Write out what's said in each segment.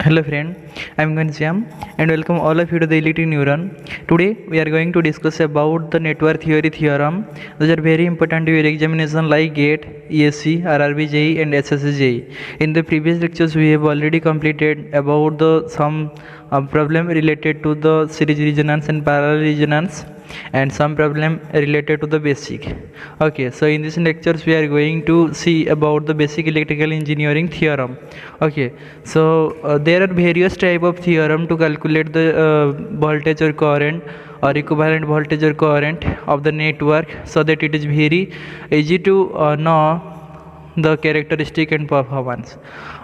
Hello friend, I am Ghanshyam and welcome all of you to the Electric Neuron. Today we are going to discuss about the network theory theorem. Those are very important to your examination like GATE, ESC, RRB, JEE and SSC JEE. In the previous lectures we have already completed about the some problem related to the series resonance and parallel resonance and some problem related to the basic. Okay, so in this lectures we are going to see about the basic electrical engineering theorem. Okay, so there are various type of theorem to calculate the voltage or current or equivalent voltage or current of the network, so that it is very easy to know the characteristic and performance.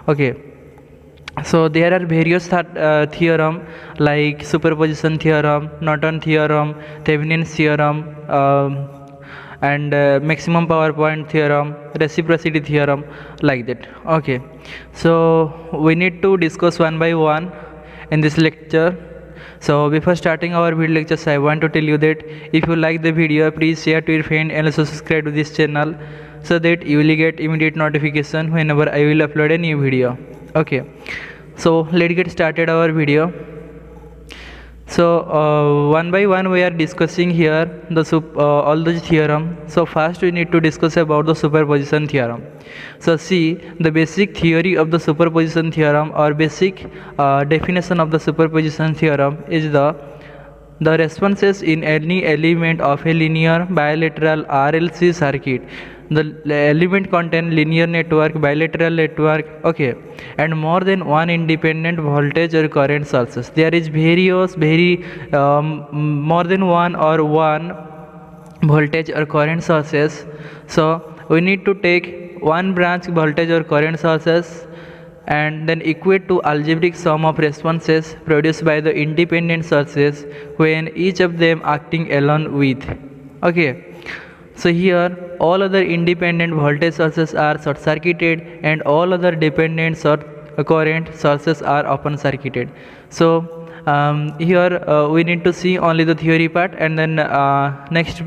Okay, so there are various theorem like superposition theorem, Norton theorem, Thevenin's theorem, and maximum power point theorem, reciprocity theorem, like that. Okay, so we need to discuss one by one in this lecture. So before starting our video lectures, I want to tell you that if you like the video, please share to your friend and also subscribe to this channel, so that you will get immediate notification whenever I will upload a new video. Okay, so let's get started our video. So one by one we are discussing here the all the theorem. So first we need to discuss about the superposition theorem. So see, the basic theory of the superposition theorem or basic definition of the superposition theorem is the responses in any element of a linear bilateral RLC circuit. The element contain linear network, bilateral network, okay, and more than one independent voltage or current sources. There is more than one or one voltage or current sources. So we need to take one branch voltage or current sources and then equate to algebraic sum of responses produced by the independent sources when each of them acting alone with. Okay, so here all other independent voltage sources are short circuited and all other dependent current sources are open circuited. So here we need to see only the theory part, and then next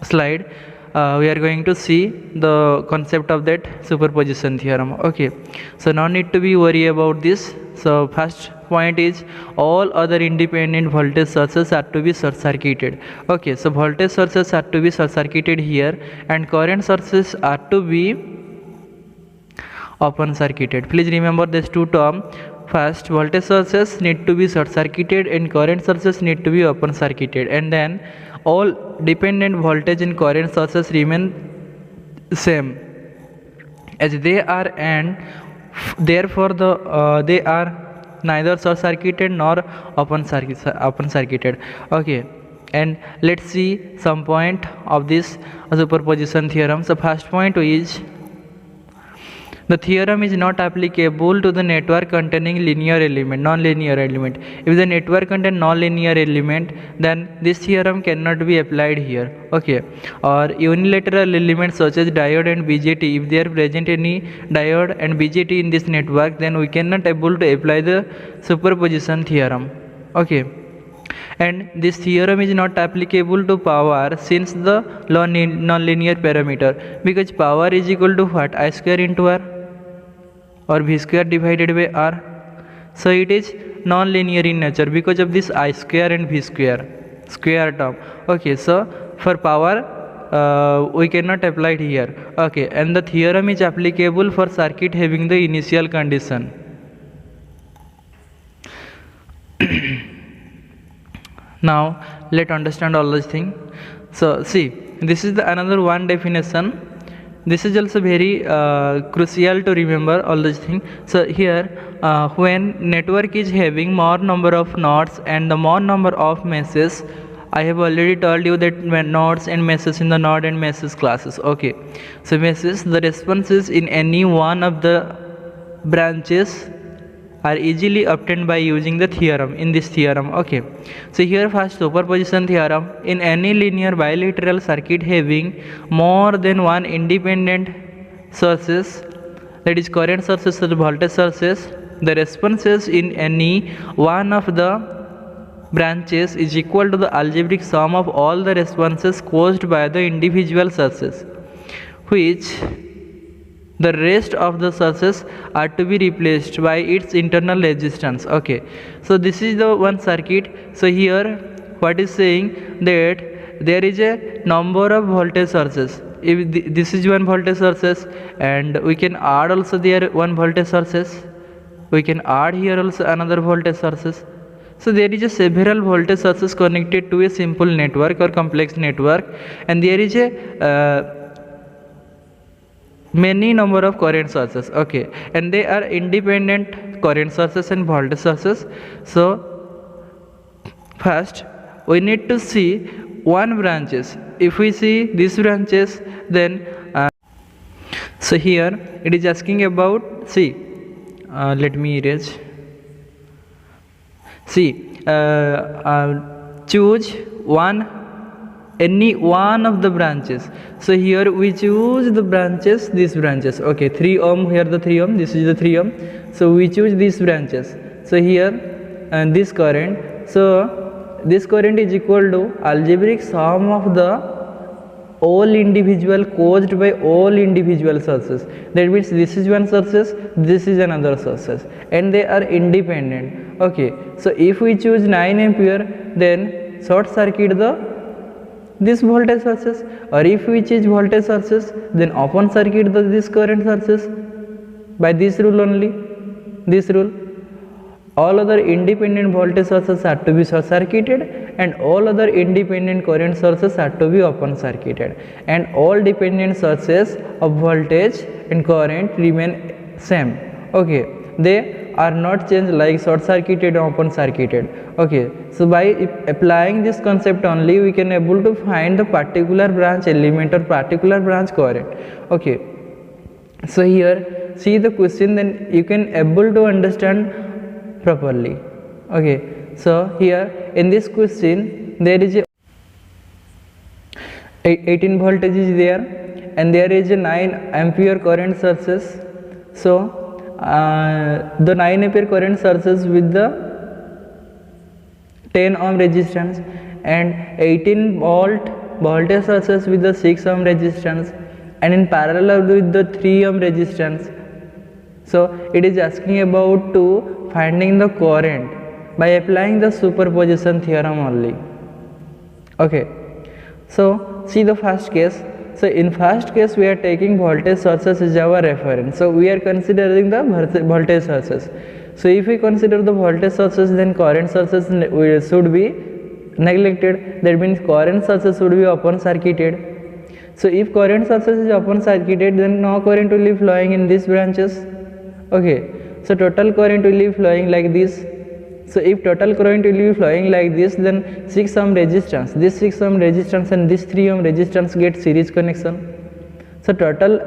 slide we are going to see the concept of that superposition theorem. Okay, so no need to be worry about this. So first point is all other independent voltage sources are to be short circuited. Okay, so voltage sources are to be short circuited here and current sources are to be open circuited. Please remember these two terms. First, voltage sources need to be short circuited and current sources need to be open circuited, and then all dependent voltage and current sources remain same as they are, and therefore they are neither short circuited nor open circuited. Okay, and let's see some point of this superposition theorem. So first point is the theorem is not applicable to the network containing linear element, non-linear element. If the network contains non-linear element, then this theorem cannot be applied here. Okay, or unilateral elements such as diode and BJT, if there present any diode and BJT in this network, then we cannot able to apply the superposition theorem. Okay, and this theorem is not applicable to power since the non-linear parameter, because power is equal to what? I square into R or V square divided by R. So it is non-linear in nature because of this I square and V square term. Okay, so for power we cannot apply it here. Okay, and the theorem is applicable for circuit having the initial condition. Now let's understand all these things. So see, this is the another one definition. This is also very crucial to remember all these things. So here when network is having more number of nodes and the more number of meshes, I have already told you that nodes and meshes in the node and meshes classes. Okay, so meshes, the responses in any one of the branches are easily obtained by using the theorem in this theorem. Okay, so here first superposition theorem, in any linear bilateral circuit having more than one independent sources, that is current sources or voltage sources, the responses in any one of the branches is equal to the algebraic sum of all the responses caused by the individual sources, which the rest of the sources are to be replaced by its internal resistance. Okay, so this is the one circuit. So here what is saying that there is a number of voltage sources. If this is one voltage sources, and we can add also there one voltage sources, we can add here also another voltage sources. So there is a several voltage sources connected to a simple network or complex network, and there is a many number of current sources. Okay, and they are independent current sources and voltage sources. So first we need to see one branches. If we see these branches, then so here it is asking about, see, let me erase. See, choose any one of the branches. So here we choose the branches, these branches. Okay, 3 ohm, here the 3 ohm, this is the 3 ohm. So we choose these branches. So here this current, so this current is equal to algebraic sum of the all individual caused by all individual sources. That means this is one sources, this is another sources, and they are independent. Okay, so if we choose 9 ampere, then short circuit this voltage sources, or if we choose voltage sources, then open circuit this current sources by this rule only. This rule, all other independent voltage sources are to be short circuited, and all other independent current sources are to be open circuited, and all dependent sources of voltage and current remain same. Okay, they are not changed like short circuited or open circuited. Okay, so by applying this concept only, we can able to find the particular branch element or particular branch current. Okay, so here see the question, then you can able to understand properly. Okay, so here in this question there is a 18 voltage is there, and there is a 9 ampere current sources. So the 9 ampere current sources with the 10 ohm resistance, and 18 volt voltage sources with the 6 ohm resistance, and in parallel with the 3 ohm resistance. So it is asking about to finding the current by applying the superposition theorem only. Okay, so see the first case. So in first case we are taking voltage sources as our reference. So we are considering the voltage sources. So if we consider the voltage sources, then current sources should be neglected. That means current sources should be open circuited. So if current sources is open circuited, then no current will be flowing in these branches. Okay, so total current will be flowing like this. So if total current will be flowing like this, then 6 ohm resistance, this 6 ohm resistance and this 3 ohm resistance get series connection. So total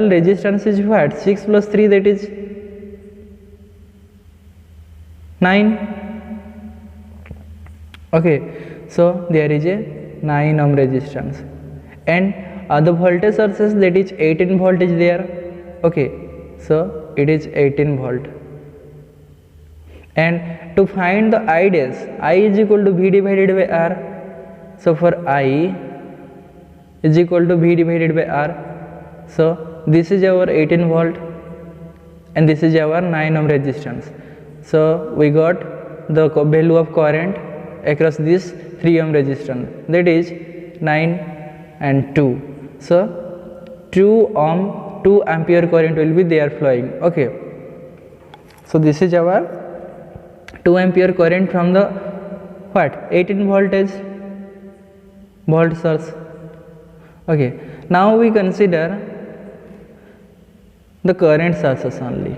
resistance is what? 6 plus 3, that is 9. Okay, so there is a 9 ohm resistance, and the voltage sources, that is 18 volt is there. Okay, so it is 18 volt. And to find the I dash, I is equal to V divided by R. So for I is equal to V divided by R. So this is our 18 volt, and this is our 9 ohm resistance. So we got the value of current across this 3 ohm resistance, that is 9 and 2. So 2 ampere current will be there flowing. Okay, so this is our 2 ampere current from the what? 18 voltage volt source. Okay, now we consider the current sources only.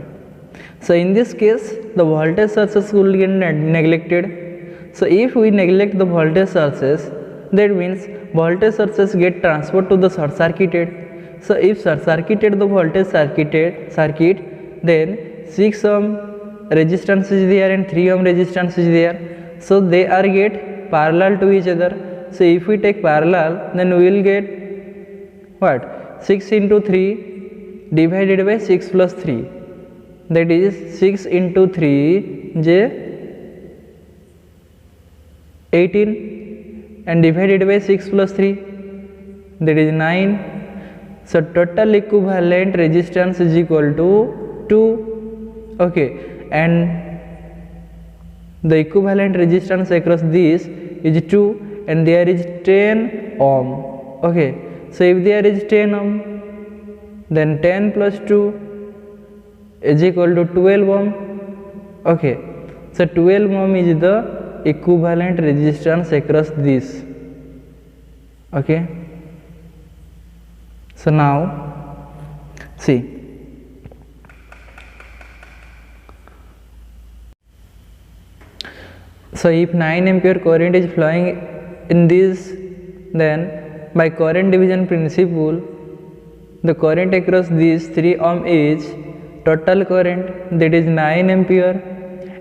So in this case the voltage sources will get neglected. So if we neglect the voltage sources, that means voltage sources get transferred to the short circuited. So if short circuited the voltage circuit, then 6 ohm resistance is there and 3 ohm resistance is there. So they are get parallel to each other. So if we take parallel, then we will get what? 6 into 3 divided by 6 plus 3, that is 6 into 3 j 18, and divided by 6 plus 3, that is 9, So total equivalent resistance is equal to 2. Okay, and the equivalent resistance across this is 2 and there is 10 ohm. Okay, so if there is 10 ohm, then 10 plus 2 is equal to 12 ohm. Okay, so 12 ohm is the equivalent resistance across this. Okay, so now see, so if 9 ampere current is flowing in this, then by current division principle, the current across these 3 ohm is total current, that is 9 ampere,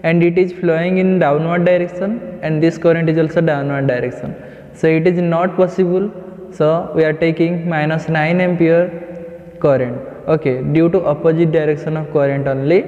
and it is flowing in downward direction, and this current is also downward direction. So it is not possible, so we are taking minus 9 ampere current. Okay, due to opposite direction of current only.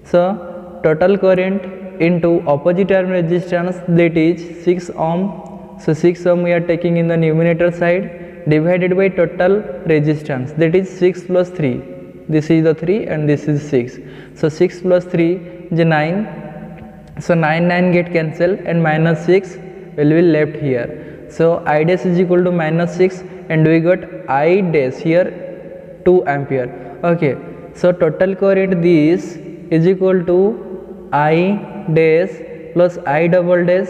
So total current into opposite term resistance, that is 6 ohm. So 6 ohm we are taking in the numerator side, divided by total resistance, that is 6 plus 3. This is the 3 and this is 6. So 6 plus 3 is 9. So 9 get cancelled and minus 6 will be left here. So I dash is equal to minus 6 and we got I dash here 2 ampere. Okay, so total current this is equal to I dash plus I double dash.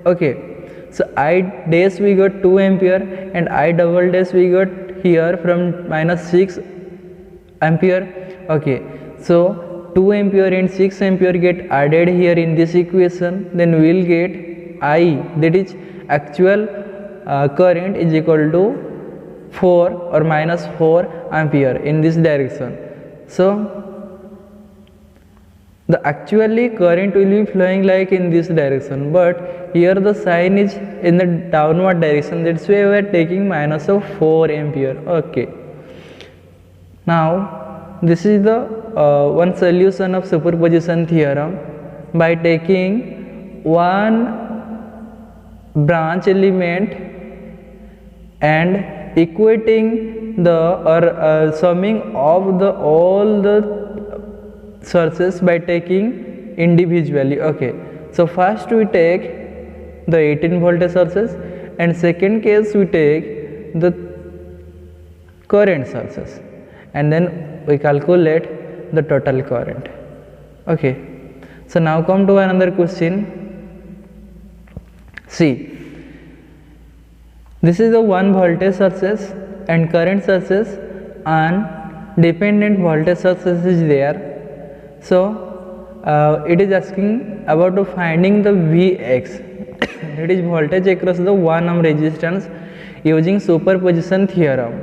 Okay, so I dash we got 2 ampere and I double dash we got here from minus 6 ampere. Okay, so 2 ampere and 6 ampere get added here in this equation, then we will get I, that is actual current, is equal to 4 or minus 4 ampere in this direction. So the actually current will be flowing like in this direction, but here the sign is in the downward direction, that's why we are taking minus of 4 ampere. Okay, now this is the one solution of superposition theorem. By taking one branch element and equating the or summing of the all the sources by taking individually. Okay, so first we take the 18 voltage sources and second case we take the current sources and then we calculate the total current. Okay, so now come to another question. See, this is the one voltage sources and current sources and dependent voltage sources is there. So it is asking about finding the Vx, that is voltage across the 1 ohm resistance using superposition theorem.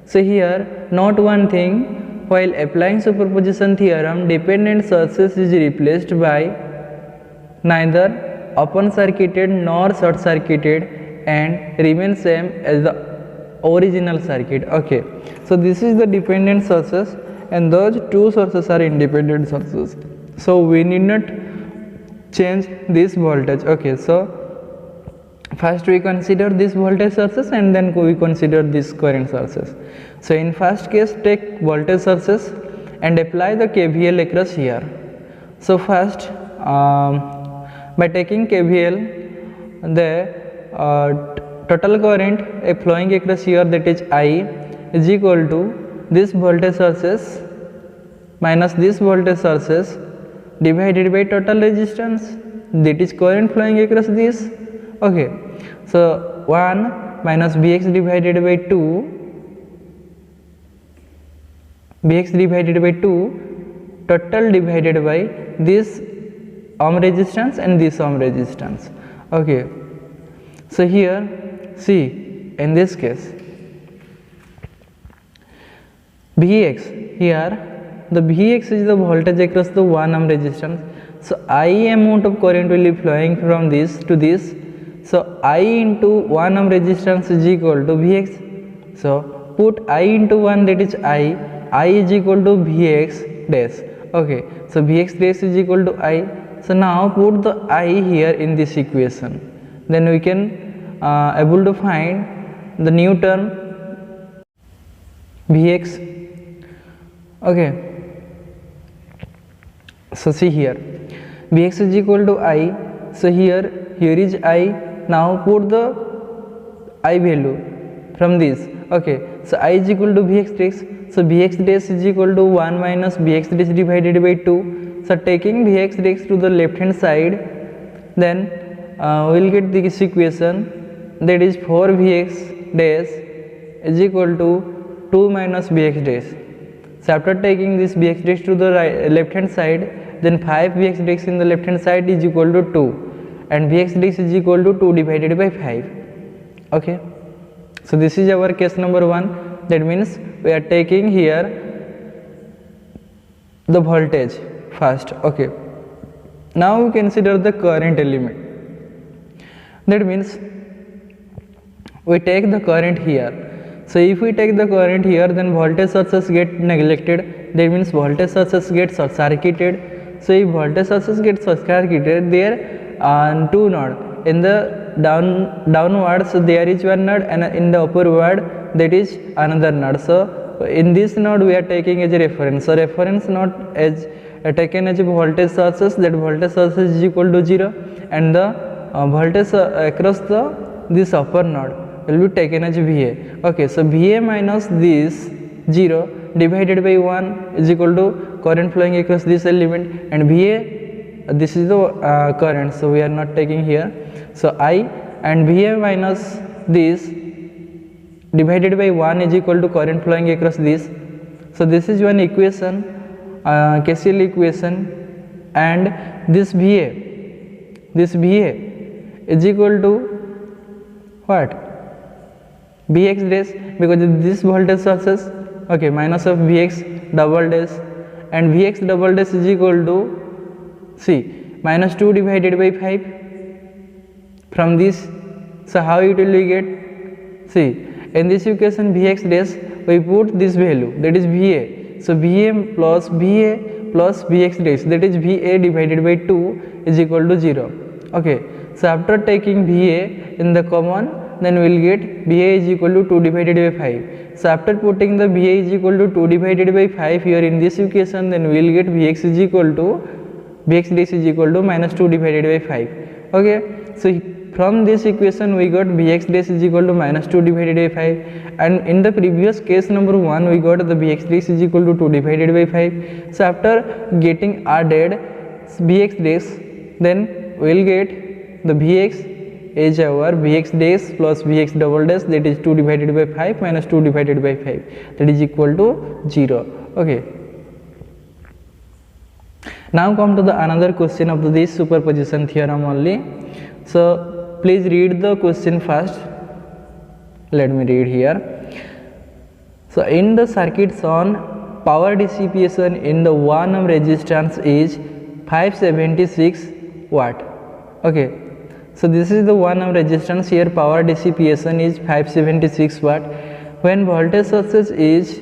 So here note one thing, while applying superposition theorem, dependent sources is replaced by neither open circuited nor short circuited and remain same as the original circuit. Okay, so this is the dependent sources and those two sources are independent sources, so we need not change this voltage. Okay, so first we consider this voltage sources and then we consider this current sources. So in first case take voltage sources and apply the KVL across here. So first by taking KVL, the total current flowing across here, that is I, is equal to this voltage sources minus this voltage sources divided by total resistance, that is current flowing across this. Okay, so 1 minus Vx divided by 2, Vx divided by 2, total divided by this ohm resistance and this ohm resistance. Okay, so here see, in this case Vx, here the Vx is the voltage across the 1 ohm resistance, so I amount of current will be flowing from this to this, so I into 1 ohm resistance is equal to Vx. So put I into 1, that is I is equal to Vx dash. Okay, so Vx dash is equal to I. So now put the I here in this equation, then we can able to find the new term Vx. Okay, so see here, Vx is equal to I. So here is I. Now put the I value from this. Okay, so I is equal to Vx dash. So Vx dash is equal to 1 minus Vx dash divided by 2. So taking Vx dash to the left hand side, then we will get this equation, that is 4 Vx dash is equal to 2 minus Vx dash. So after taking this Vx dash to the left hand side, then 5 Vx dash in the left hand side is equal to 2, and Vx dash is equal to 2 divided by 5. Okay, so this is our case number 1. That means we are taking here the voltage first. Okay, now we consider the current element. That means we take the current here. So if we take the current here, then voltage sources get neglected. That means voltage sources get short circuited. So if voltage sources get short circuited, there are two nodes. In the downwards there is one node, and in the upward that is another node. So in this node we are taking as a reference. So reference node is taken as a voltage sources. That voltage sources is equal to 0, and the voltage across this upper node will be taken as Va. Okay, so Va minus this 0 divided by 1 is equal to current flowing across this element, and Va, this is the current, so we are not taking here. So I, and Va minus this divided by 1 is equal to current flowing across this. So this is one equation, KCL equation, and this Va is equal to what? Vx dash, because this voltage sources, okay, minus of Vx double dash, and Vx double dash is equal to, see, minus 2 divided by 5 from this. So how it will we get? See, in this equation Vx dash we put this value, that is Va. So Va plus Vx dash, that is Va divided by 2 is equal to 0. Okay, so after taking Va in the common, then we will get Va is equal to 2 divided by 5. So after putting the Va is equal to 2 divided by 5 here in this equation, then we will get Vx is equal to, Vx dash is equal to minus 2 divided by 5. Okay, so from this equation we got Vx dash is equal to minus 2 divided by 5, and in the previous case number 1 we got the Vx dash is equal to 2 divided by 5. So after getting added Vx dash, then we will get the Vx is our Vx dash plus Vx double dash, that is 2 divided by 5 minus 2 divided by 5, that is equal to 0. Okay, now come to the another question of this superposition theorem only. So please read the question first. Let me read here. So in the circuit shown, power dissipation in the 1 ohm resistance is 576 watt. Okay, so this is the 1 ohm resistance. Here power dissipation is 576 watt. When voltage sources is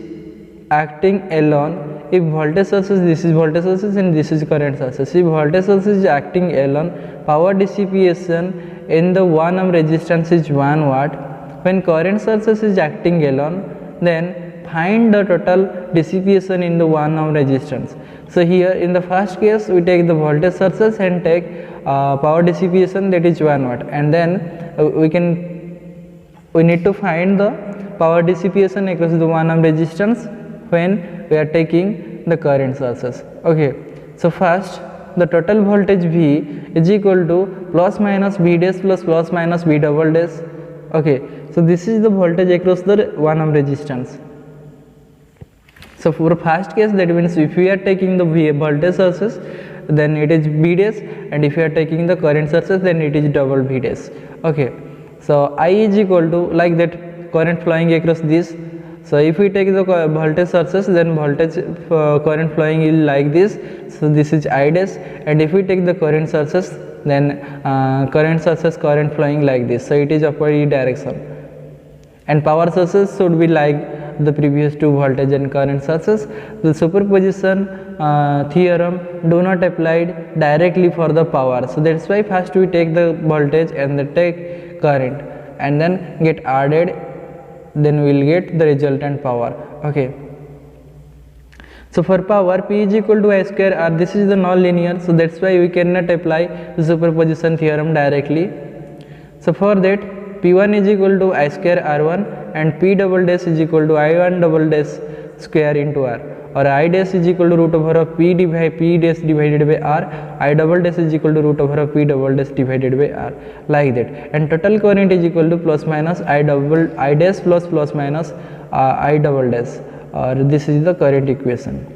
acting alone, if voltage sources, this is voltage sources and this is current sources, if voltage sources is acting alone, power dissipation in the 1 ohm resistance is 1 watt. When current sources is acting alone, then find the total dissipation in the 1 ohm resistance. So here in the first case we take the voltage sources and take power dissipation, that is 1 watt, and then we need to find the power dissipation across the 1 ohm resistance when we are taking the current sources. Okay, so first the total voltage V is equal to plus minus V dash plus minus V double dash. Okay, so this is the voltage across the 1 ohm resistance. So for first case, that means if we are taking the voltage sources, then it is V dash, and if you are taking the current sources, then it is double V dash. Okay, so I is equal to, like that, current flowing across this. So if we take the voltage sources, then voltage current flowing is like this. So this is I dash, and if we take the current sources, then current sources current flowing like this. So it is upward direction, and power sources should be like the previous two voltage and current sources. The superposition theorem do not apply directly for the power. So that's why first we take the voltage and then take current, and then get added then we will get the resultant power. Okay, so for power, P is equal to I square R. This is the non-linear, so that's why we cannot apply the superposition theorem directly. So for that, P1 is equal to I square R1 and P double dash is equal to I1 double dash square into R, or I dash is equal to root over of P dash divided by R, I double dash is equal to root over of P double dash divided by R, like that. And total current is equal to plus minus I dash plus minus I double dash, or this is the current equation.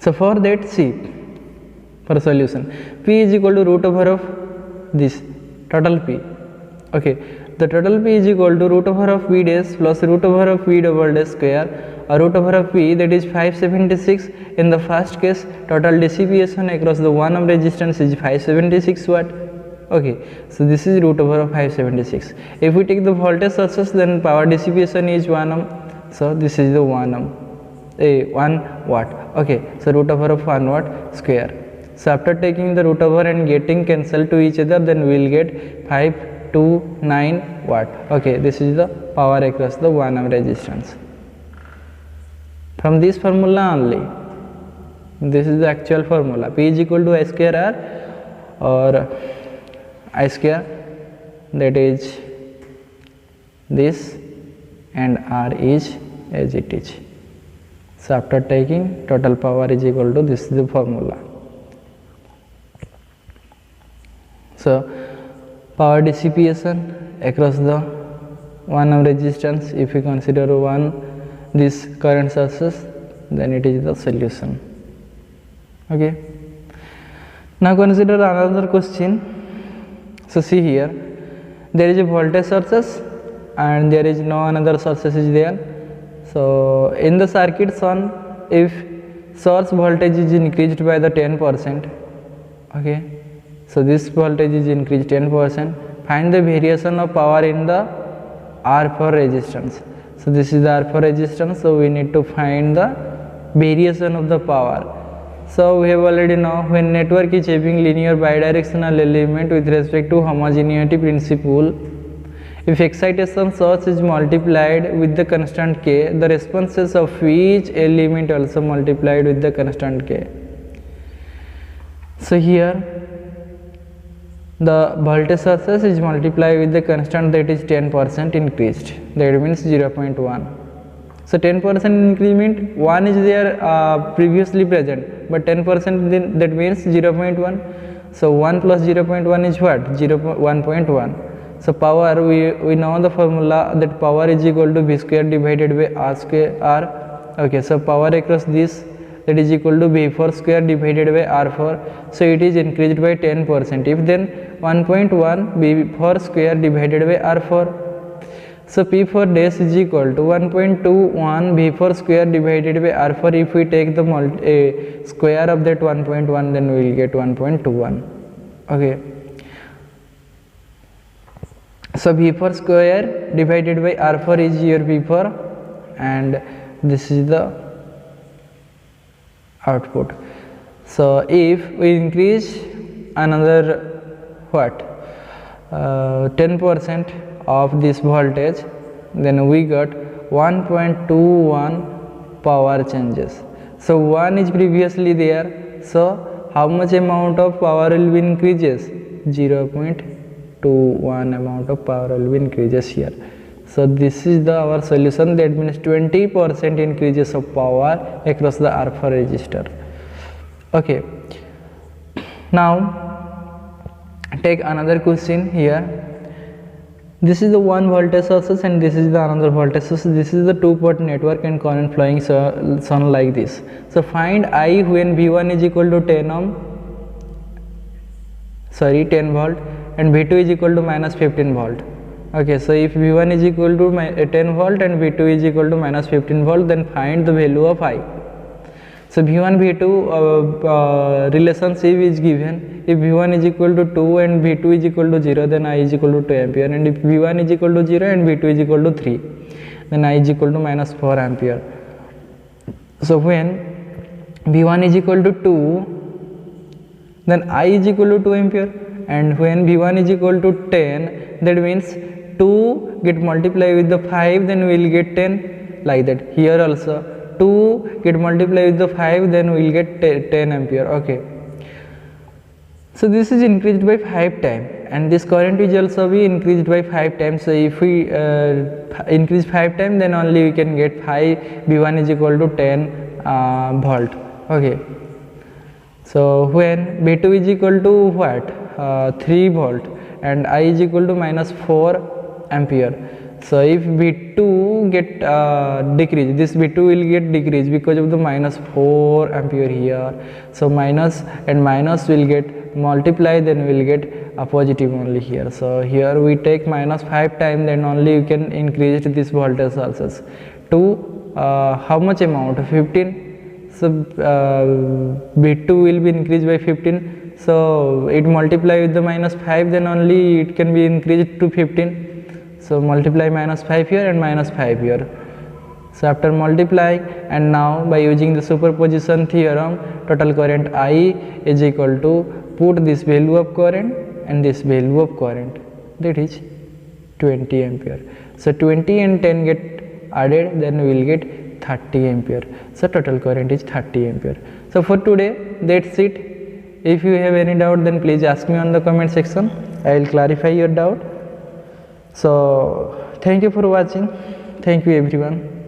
So for that, see, for solution, P is equal to root over of this total P. Okay, the total P is equal to root over of P dash plus root over of P double dash square, or root over of P, that is 576 in the first case. Total dissipation across the 1 ohm resistance is 576 watt. Okay, so this is root over of 576. If we take the voltage sources, then power dissipation is 1 ohm, so this is the 1 ohm, 1 watt. Okay, so root over of 1 watt square. So after taking the root over and getting cancelled to each other, then we will get 529 watt. Okay, this is the power across the 1 ohm resistance. From this formula only, this is the actual formula. P is equal to I square R, or I square, that is this, and R is as it is. So after taking, total power is equal to, this is the formula. So power dissipation across the 1 ohm resistance, if we consider this current sources, then it is the solution. Okay, now consider another question. So see here, there is a voltage sources and there is no another sources is there. So in the circuit shown, if source voltage is increased by the 10%, okay, so this voltage is increased 10%, find the variation of power in the R4 resistance. So this is the R4 resistance, so we need to find the variation of the power. So we have already know, when network is having linear bidirectional element with respect to homogeneity principle, if excitation source is multiplied with the constant K, the responses of each element also multiplied with the constant K. So here the voltage sources is multiplied with the constant, that is 10% increased, that means 0.1. So 10% increment, 1 is there previously present, but 10% then that means 0.1. So 1 plus 0.1 is what? 1.1. So power, we know the formula that power is equal to V square divided by R square R. Okay, so power across this, that is equal to V4 square divided by R4. So it is increased by 10%. If then 1.1 V4 square divided by R4. So P4 dash is equal to 1.21 V4 square divided by R4. If we take the square of that 1.1, then we will get 1.21. Okay. So V4 square divided by R4 is your V4, and this is the output. So if we increase another what 10% of this voltage, then we got 1.21 power changes. So 1 is previously there, so how much amount of power will be increases? 0.21 amount of power will be increases here. So this is our solution, that means 20% increases of power across the R4 resistor. Okay, now take another question here. This is the one voltage sources and this is the another voltage source. This is the two-port network and current flowing shown like this. So find I when V1 is equal to 10 volt and V2 is equal to minus 15 volt. Okay, so if V1 is equal to 10 volt and V2 is equal to minus 15 volt, then find the value of I. So V1 V2 relationship is given. If V1 is equal to 2 and V2 is equal to 0, then I is equal to 2 ampere, and if V1 is equal to 0 and V2 is equal to 3, then I is equal to minus 4 ampere. So when V1 is equal to 2, then I is equal to 2 ampere, and when V1 is equal to 10, that means 2 get multiplied with the 5, then we will get 10, like that. Here also 2 get multiplied with the 5, then we will get 10 ampere. Okay, so this is increased by 5 times, and this current will also be increased by 5 times. So if we increase 5 times, then only we can get V1 is equal to 10 volt. Okay, so when V2 is equal to what, 3 volt, and I is equal to minus 4 ampere. So if V2 get decrease, this V2 will get decrease because of the minus 4 ampere here. So minus and minus will get multiply, then we will get a positive only here. So here we take minus 5 times, then only you can increase this voltage also. To how much amount? 15. So V2 will be increased by 15. So it multiply with the minus 5, then only it can be increased to 15. So multiply minus 5 here and minus 5 here. So after multiplying, and now by using the superposition theorem, total current I is equal to, put this value of current and this value of current, that is 20 ampere. So 20 and 10 get added, then we will get 30 ampere. So total current is 30 ampere. So for today, that's it. If you have any doubt, then please ask me on the comment section. I will clarify your doubt. So thank you for watching. Thank you everyone.